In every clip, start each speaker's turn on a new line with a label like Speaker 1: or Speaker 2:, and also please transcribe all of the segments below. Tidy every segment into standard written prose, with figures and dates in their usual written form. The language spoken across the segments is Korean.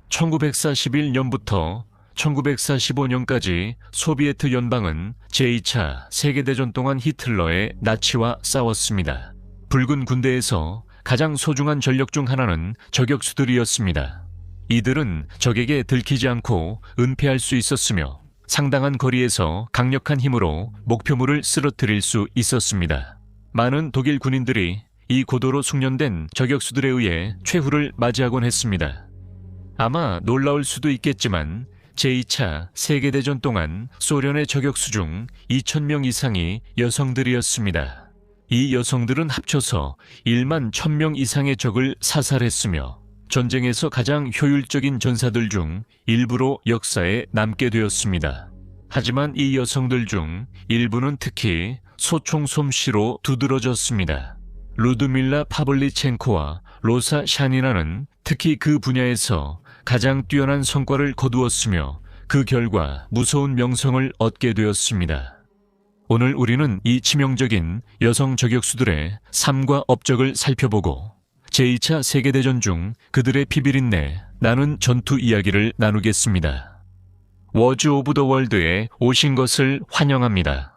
Speaker 1: 1941년부터 1945년까지 소비에트 연방은 제2차 세계대전 동안 히틀러의 나치와 싸웠습니다. 붉은 군대에서 가장 소중한 전력 중 하나는 저격수들이었습니다. 이들은 적에게 들키지 않고 은폐할 수 있었으며 상당한 거리에서 강력한 힘으로 목표물을 쓰러뜨릴 수 있었습니다. 많은 독일 군인들이 이 고도로 숙련된 저격수들에 의해 최후를 맞이하곤 했습니다. 아마 놀라울 수도 있겠지만 제2차 세계대전 동안 소련의 저격수 중 2,000명 이상이 여성들이었습니다. 이 여성들은 합쳐서 1만 1,000명 이상의 적을 사살했으며 전쟁에서 가장 효율적인 전사들 중 일부로 역사에 남게 되었습니다. 하지만 이 여성들 중 일부는 특히 소총 솜씨로 두드러졌습니다. 루드밀라 파블리첸코와 로사 샤니나는 특히 그 분야에서 가장 뛰어난 성과를 거두었으며 그 결과 무서운 명성을 얻게 되었습니다. 오늘 우리는 이 치명적인 여성 저격수들의 삶과 업적을 살펴보고 제2차 세계대전 중 그들의 피비린내 나는 전투 이야기를 나누겠습니다. 워즈 오브 더 월드에 오신 것을 환영합니다.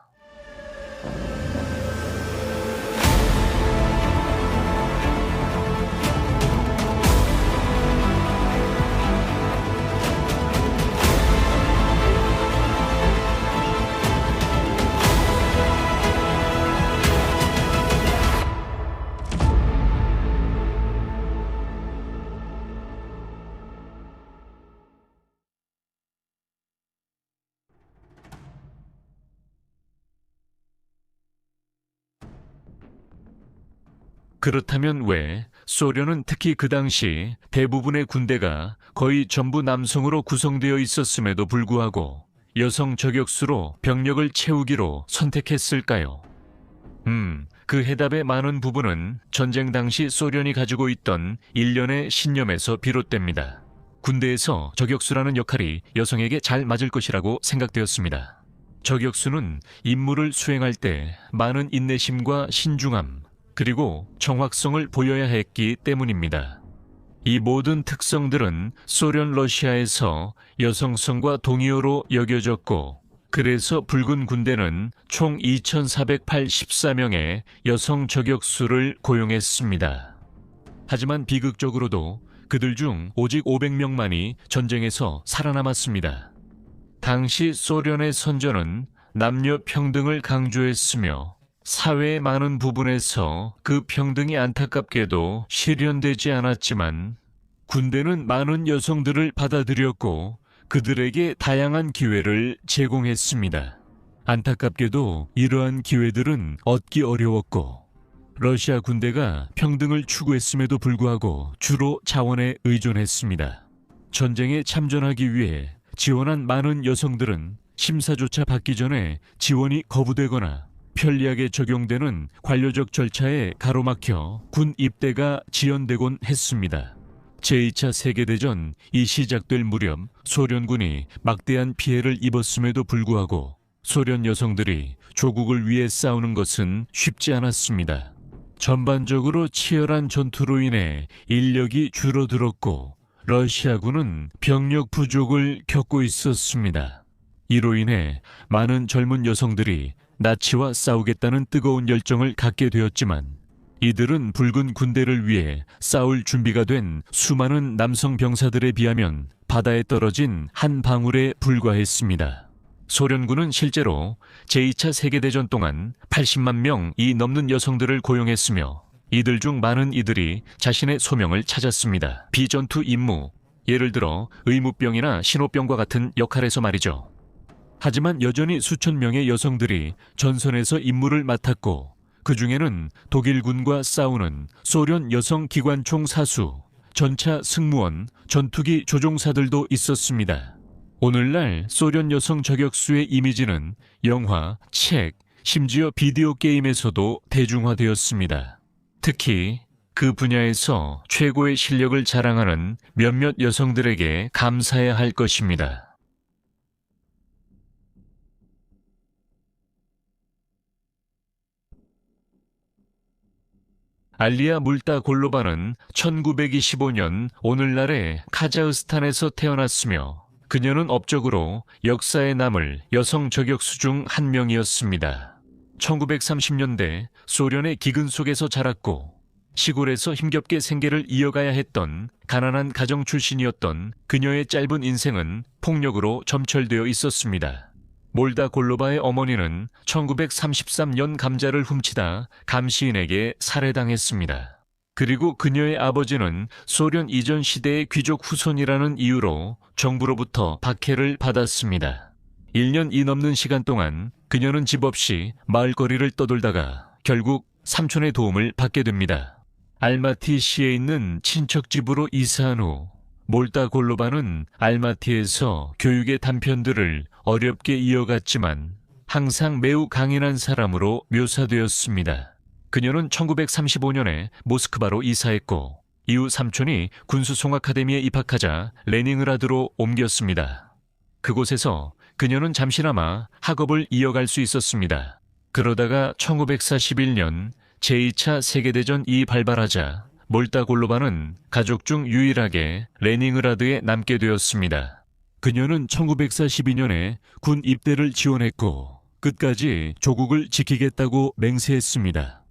Speaker 1: 그렇다면 왜 소련은 특히 그 당시 대부분의 군대가 거의 전부 남성으로 구성되어 있었음에도 불구하고 여성 저격수로 병력을 채우기로 선택했을까요? 그 해답의 많은 부분은 전쟁 당시 소련이 가지고 있던 일련의 신념에서 비롯됩니다. 군대에서 저격수라는 역할이 여성에게 잘 맞을 것이라고 생각되었습니다. 저격수는 임무를 수행할 때 많은 인내심과 신중함, 그리고 정확성을 보여야 했기 때문입니다. 이 모든 특성들은 소련 러시아에서 여성성과 동의어로 여겨졌고, 그래서 붉은 군대는 총 2,484명의 여성 저격수를 고용했습니다. 하지만 비극적으로도 그들 중 오직 500명만이 전쟁에서 살아남았습니다. 당시 소련의 선전은 남녀 평등을 강조했으며 사회의 많은 부분에서 그 평등이 안타깝게도 실현되지 않았지만 군대는 많은 여성들을 받아들였고 그들에게 다양한 기회를 제공했습니다. 안타깝게도 이러한 기회들은 얻기 어려웠고 러시아 군대가 평등을 추구했음에도 불구하고 주로 자원에 의존했습니다. 전쟁에 참전하기 위해 지원한 많은 여성들은 심사조차 받기 전에 지원이 거부되거나 편리하게 적용되는 관료적 절차에 가로막혀 군 입대가 지연되곤 했습니다. 제2차 세계대전이 시작될 무렵 소련군이 막대한 피해를 입었음에도 불구하고 소련 여성들이 조국을 위해 싸우는 것은 쉽지 않았습니다. 전반적으로 치열한 전투로 인해 인력이 줄어들었고 러시아군은 병력 부족을 겪고 있었습니다. 이로 인해 많은 젊은 여성들이 나치와 싸우겠다는 뜨거운 열정을 갖게 되었지만 이들은 붉은 군대를 위해 싸울 준비가 된 수많은 남성 병사들에 비하면 바다에 떨어진 한 방울에 불과했습니다. 소련군은 실제로 제2차 세계대전 동안 80만 명이 넘는 여성들을 고용했으며 이들 중 많은 이들이 자신의 소명을 찾았습니다. 비전투 임무, 예를 들어 의무병이나 신호병과 같은 역할에서 말이죠. 하지만 여전히 수천 명의 여성들이 전선에서 임무를 맡았고 그 중에는 독일군과 싸우는 소련 여성 기관총 사수, 전차 승무원, 전투기 조종사들도 있었습니다. 오늘날 소련 여성 저격수의 이미지는 영화, 책, 심지어 비디오 게임에서도 대중화되었습니다. 특히 그 분야에서 최고의 실력을 자랑하는 몇몇 여성들에게 감사해야 할 것입니다. 알리아 물다골로바는 1925년 오늘날의 카자흐스탄에서 태어났으며 그녀는 업적으로 역사에 남을 여성 저격수 중 한 명이었습니다. 1930년대 소련의 기근 속에서 자랐고 시골에서 힘겹게 생계를 이어가야 했던 가난한 가정 출신이었던 그녀의 짧은 인생은 폭력으로 점철되어 있었습니다. 몰다골로바의 어머니는 1933년 감자를 훔치다 감시인에게 살해당했습니다. 그리고 그녀의 아버지는 소련 이전 시대의 귀족 후손이라는 이유로 정부로부터 박해를 받았습니다. 1년이 넘는 시간 동안 그녀는 집 없이 마을거리를 떠돌다가 결국 삼촌의 도움을 받게 됩니다. 알마티시에 있는 친척 집으로 이사한 후 몰다골로바는 알마티에서 교육의 단편들을 어렵게 이어갔지만 항상 매우 강인한 사람으로 묘사되었습니다. 그녀는 1935년에 모스크바로 이사했고 이후 삼촌이 군수송아카데미에 입학하자 레닌그라드로 옮겼습니다. 그곳에서 그녀는 잠시나마 학업을 이어갈 수 있었습니다. 그러다가 1941년 제2차 세계대전이 발발하자 몰다골로바는 가족 중 유일하게 레닌그라드에 남게 되었습니다. 그녀는 1942년에 군 입대를 지원했고 끝까지 조국을 지키겠다고 맹세했습니다.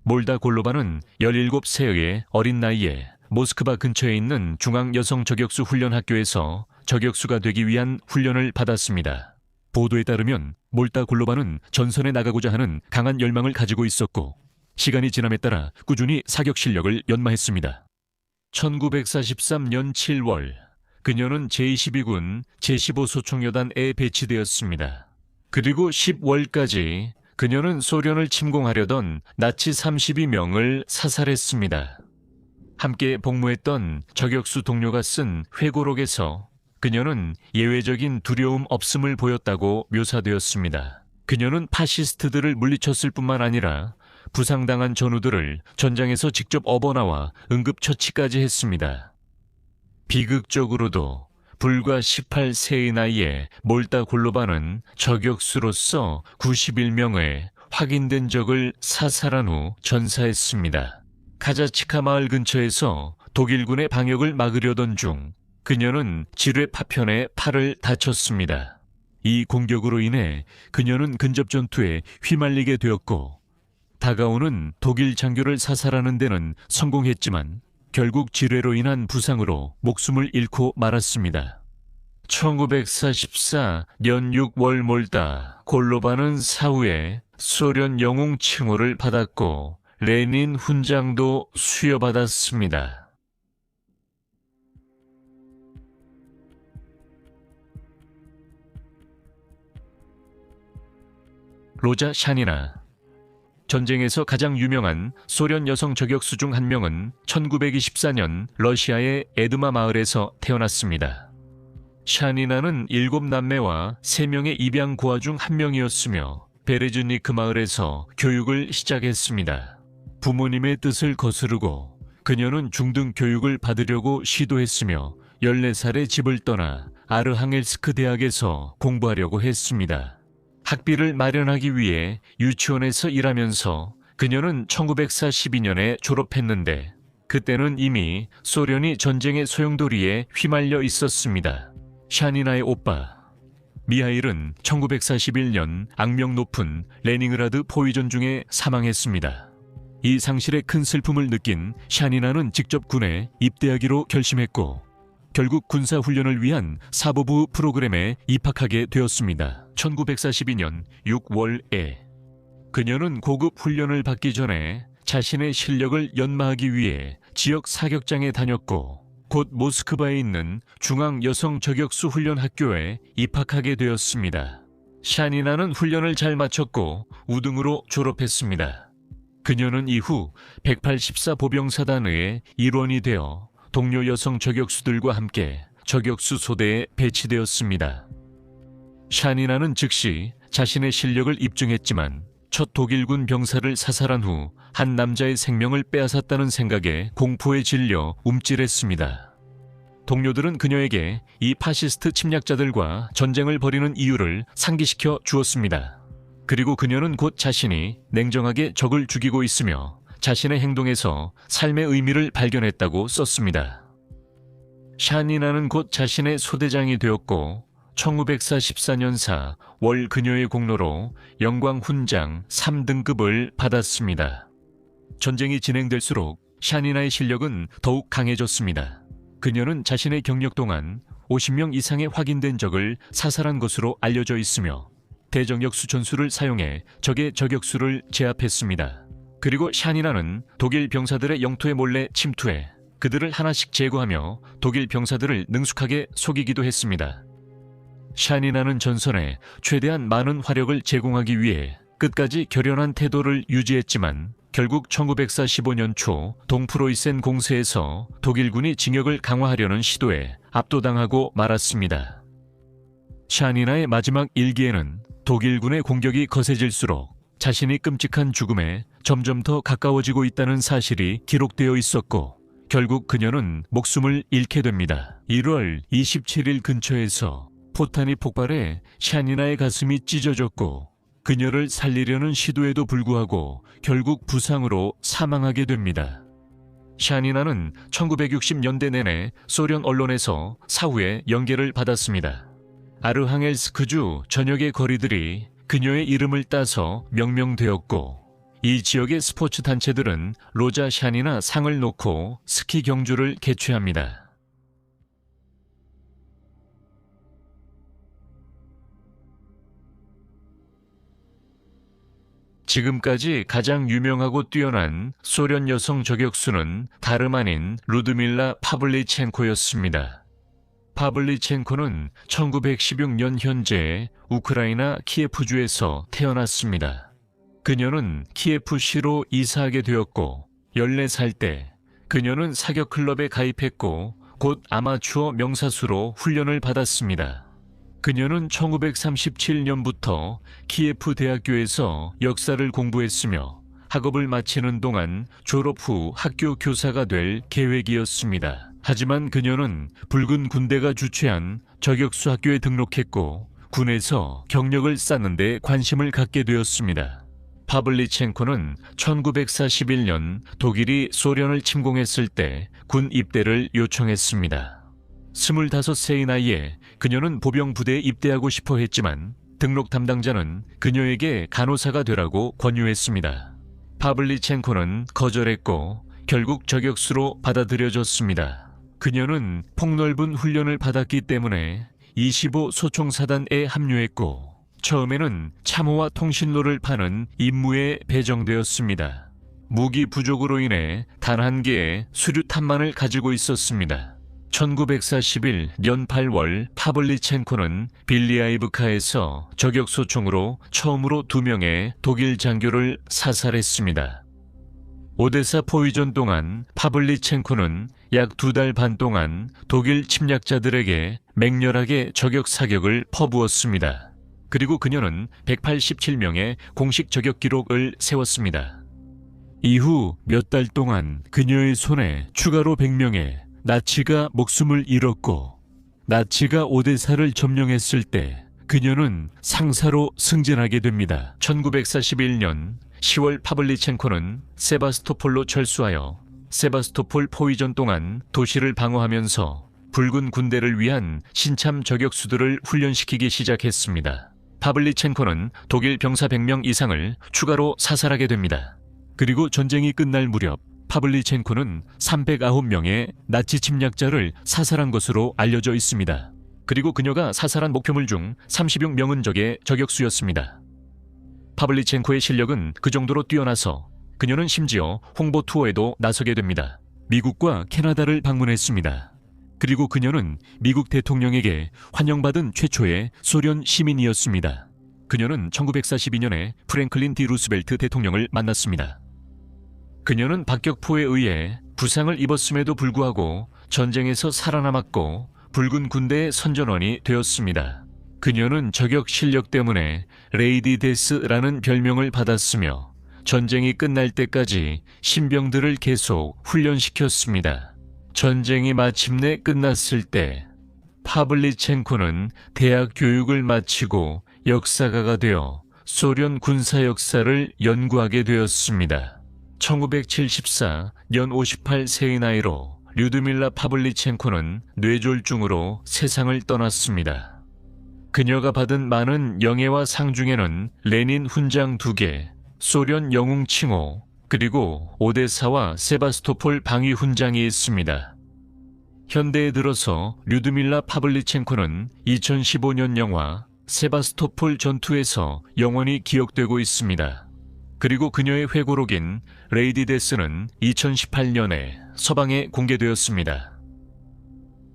Speaker 1: 몰다골로바는 17세의 어린 나이에 모스크바 근처에 있는 중앙여성저격수 훈련학교에서 저격수가 되기 위한 훈련을 받았습니다. 보도에 따르면 몰다골로바는 전선에 나가고자 하는 강한 열망을 가지고 있었고 시간이 지남에 따라 꾸준히 사격 실력을 연마했습니다. 1943년 7월 그녀는 제22군 제15소총여단에 배치되었습니다. 그리고 10월까지 그녀는 소련을 침공하려던 나치 32명을 사살했습니다. 함께 복무했던 저격수 동료가 쓴 회고록에서 그녀는 예외적인 두려움 없음을 보였다고 묘사되었습니다. 그녀는 파시스트들을 물리쳤을 뿐만 아니라 부상당한 전우들을 전장에서 직접 업어나와 응급처치까지 했습니다. 비극적으로도 불과 18세의 나이에 몰다골로바는 저격수로서 91명의 확인된 적을 사살한 후 전사했습니다. 카자치카 마을 근처에서 독일군의 방역을 막으려던 중 그녀는 지뢰 파편에 팔을 다쳤습니다. 이 공격으로 인해 그녀는 근접 전투에 휘말리게 되었고 다가오는 독일 장교를 사살하는 데는 성공했지만 결국 지뢰로 인한 부상으로 목숨을 잃고 말았습니다. 1944년 6월 몰다골로바는 사후에 소련 영웅 칭호를 받았고 레닌 훈장도 수여받았습니다. 로자 샤니나 전쟁에서 가장 유명한 소련 여성 저격수 중 한 명은 1924년 러시아의 에드마 마을에서 태어났습니다. 샤니나는 7남매와 3명의 입양 고아 중 한 명이었으며 베레즈니크 마을에서 교육을 시작했습니다. 부모님의 뜻을 거스르고 그녀는 중등 교육을 받으려고 시도했으며 14살에 집을 떠나 아르항엘스크 대학에서 공부하려고 했습니다. 학비를 마련하기 위해 유치원에서 일하면서 그녀는 1942년에 졸업했는데 그때는 이미 소련이 전쟁의 소용돌이에 휘말려 있었습니다. 샤니나의 오빠 미하일은 1941년 악명 높은 레닌그라드 포위전 중에 사망했습니다. 이 상실에 큰 슬픔을 느낀 샤니나는 직접 군에 입대하기로 결심했고 결국 군사훈련을 위한 사법부 프로그램에 입학하게 되었습니다. 1942년 6월에 그녀는 고급 훈련을 받기 전에 자신의 실력을 연마하기 위해 지역 사격장에 다녔고 곧 모스크바에 있는 중앙여성저격수훈련학교에 입학하게 되었습니다. 샤니나는 훈련을 잘 마쳤고 우등으로 졸업했습니다. 그녀는 이후 184 보병사단의 일원이 되어 동료 여성 저격수들과 함께 저격수 소대에 배치되었습니다. 샤니나는 즉시 자신의 실력을 입증했지만 첫 독일군 병사를 사살한 후 한 남자의 생명을 빼앗았다는 생각에 공포에 질려 움찔했습니다. 동료들은 그녀에게 이 파시스트 침략자들과 전쟁을 벌이는 이유를 상기시켜 주었습니다. 그리고 그녀는 곧 자신이 냉정하게 적을 죽이고 있으며 자신의 행동에서 삶의 의미를 발견했다고 썼습니다. 샤니나는 곧 자신의 소대장이 되었고 1944년사 월 그녀의 공로로 영광 훈장 3등급을 받았습니다. 전쟁이 진행될수록 샤니나의 실력은 더욱 강해졌습니다. 그녀는 자신의 경력 동안 50명 이상의 확인된 적을 사살한 것으로 알려져 있으며 대정역수 전술을 사용해 적의 저격수를 제압했습니다. 그리고 샤니나는 독일 병사들의 영토에 몰래 침투해 그들을 하나씩 제거하며 독일 병사들을 능숙하게 속이기도 했습니다. 샤니나는 전선에 최대한 많은 화력을 제공하기 위해 끝까지 결연한 태도를 유지했지만 결국 1945년 초 동프로이센 공세에서 독일군이 징역을 강화하려는 시도에 압도당하고 말았습니다. 샤니나의 마지막 일기에는 독일군의 공격이 거세질수록 자신이 끔찍한 죽음에 점점 더 가까워지고 있다는 사실이 기록되어 있었고 결국 그녀는 목숨을 잃게 됩니다. 1월 27일 근처에서 포탄이 폭발해 샤니나의 가슴이 찢어졌고 그녀를 살리려는 시도에도 불구하고 결국 부상으로 사망하게 됩니다. 샤니나는 1960년대 내내 소련 언론에서 사후에 연계를 받았습니다. 아르항엘스크주 전역의 거리들이 그녀의 이름을 따서 명명되었고 이 지역의 스포츠 단체들은 로자 샤니나 상을 놓고 스키 경주를 개최합니다. 지금까지 가장 유명하고 뛰어난 소련 여성 저격수는 다름 아닌 루드밀라 파블리첸코였습니다. 파블리첸코는 1916년 현재 우크라이나 키예프주에서 태어났습니다. 그녀는 키예프시로 이사하게 되었고 14살 때 그녀는 사격 클럽에 가입했고 곧 아마추어 명사수로 훈련을 받았습니다. 그녀는 1937년부터 키예프 대학교에서 역사를 공부했으며 학업을 마치는 동안 졸업 후 학교 교사가 될 계획이었습니다. 하지만 그녀는 붉은 군대가 주최한 저격수 학교에 등록했고 군에서 경력을 쌓는 데 관심을 갖게 되었습니다. 파블리첸코는 1941년 독일이 소련을 침공했을 때 군 입대를 요청했습니다. 25세의 나이에 그녀는 보병 부대에 입대하고 싶어 했지만 등록 담당자는 그녀에게 간호사가 되라고 권유했습니다. 파블리첸코는 거절했고 결국 저격수로 받아들여졌습니다. 그녀는 폭넓은 훈련을 받았기 때문에 25 소총사단에 합류했고 처음에는 참호와 통신로를 파는 임무에 배정되었습니다. 무기 부족으로 인해 단 한 개의 수류탄만을 가지고 있었습니다. 1941년 8월 파블리첸코는 빌리아이브카에서 저격소총으로 처음으로 2명의 독일 장교를 사살했습니다. 오데사 포위전 동안 파블리첸코는 약 2달 반 동안 독일 침략자들에게 맹렬하게 저격 사격을 퍼부었습니다. 그리고 그녀는 187명의 공식 저격 기록을 세웠습니다. 이후 몇 달 동안 그녀의 손에 추가로 100명의 나치가 목숨을 잃었고 나치가 오데사를 점령했을 때 그녀는 상사로 승진하게 됩니다. 1941년 10월 파블리첸코는 세바스토폴로 철수하여 세바스토폴 포위전 동안 도시를 방어하면서 붉은 군대를 위한 신참 저격수들을 훈련시키기 시작했습니다. 파블리첸코는 독일 병사 100명 이상을 추가로 사살하게 됩니다. 그리고 전쟁이 끝날 무렵 파블리첸코는 309명의 나치 침략자를 사살한 것으로 알려져 있습니다. 그리고 그녀가 사살한 목표물 중 36명은 적의 저격수였습니다. 파블리첸코의 실력은 그 정도로 뛰어나서 그녀는 심지어 홍보 투어에도 나서게 됩니다. 미국과 캐나다를 방문했습니다. 그리고 그녀는 미국 대통령에게 환영받은 최초의 소련 시민이었습니다. 그녀는 1942년에 프랭클린 디 루스벨트 대통령을 만났습니다. 그녀는 박격포에 의해 부상을 입었음에도 불구하고 전쟁에서 살아남았고 붉은 군대의 선전원이 되었습니다. 그녀는 저격 실력 때문에 레이디 데스라는 별명을 받았으며 전쟁이 끝날 때까지 신병들을 계속 훈련시켰습니다. 전쟁이 마침내 끝났을 때 파블리첸코는 대학 교육을 마치고 역사가가 되어 소련 군사 역사를 연구하게 되었습니다. 1974년 58세의 나이로 류드밀라 파블리첸코는 뇌졸중으로 세상을 떠났습니다. 그녀가 받은 많은 영예와 상 중에는 레닌 훈장 2개, 소련 영웅 칭호, 그리고 오데사와 세바스토폴 방위 훈장이 있습니다. 현대에 들어서 류드밀라 파블리첸코는 2015년 영화 세바스토폴 전투에서 영원히 기억되고 있습니다. 그리고 그녀의 회고록인 레이디 데스는 2018년에 서방에 공개되었습니다.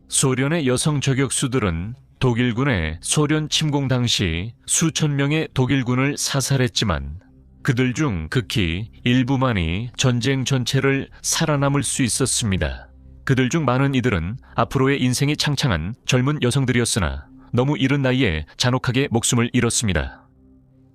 Speaker 1: 소련의 여성 저격수들은 독일군의 소련 침공 당시 수천 명의 독일군을 사살했지만 그들 중 극히 일부만이 전쟁 전체를 살아남을 수 있었습니다. 그들 중 많은 이들은 앞으로의 인생이 창창한 젊은 여성들이었으나 너무 이른 나이에 잔혹하게 목숨을 잃었습니다.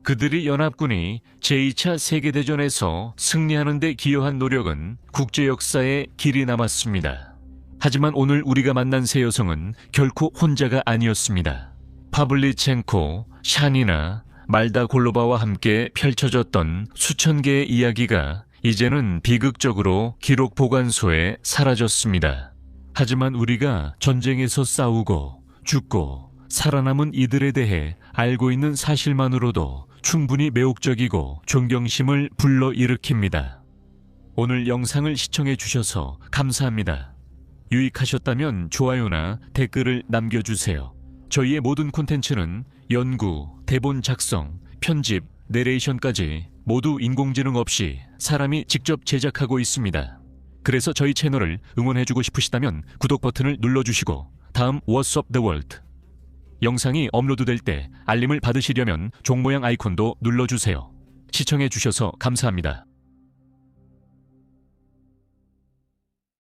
Speaker 1: 그들이 연합군이 제2차 세계대전에서 승리하는 데 기여한 노력은 국제 역사에 길이 남았습니다. 하지만 오늘 우리가 만난 세 여성은 결코 혼자가 아니었습니다. 파블리첸코, 샤니나, 말다 골로바와 함께 펼쳐졌던 수천 개의 이야기가 이제는 비극적으로 기록 보관소에 사라졌습니다. 하지만 우리가 전쟁에서 싸우고 죽고 살아남은 이들에 대해 알고 있는 사실만으로도 충분히 매혹적이고 존경심을 불러일으킵니다. 오늘 영상을 시청해 주셔서 감사합니다. 유익하셨다면 좋아요나 댓글을 남겨주세요. 저희의 모든 콘텐츠는 연구, 대본 작성, 편집, 내레이션까지 모두 인공지능 없이 사람이 직접 제작하고 있습니다. 그래서 저희 채널을 응원해주고 싶으시다면 구독 버튼을 눌러주시고 다음 What's Up the World 영상이 업로드될 때 알림을 받으시려면 종 모양 아이콘도 눌러주세요. 시청해주셔서 감사합니다.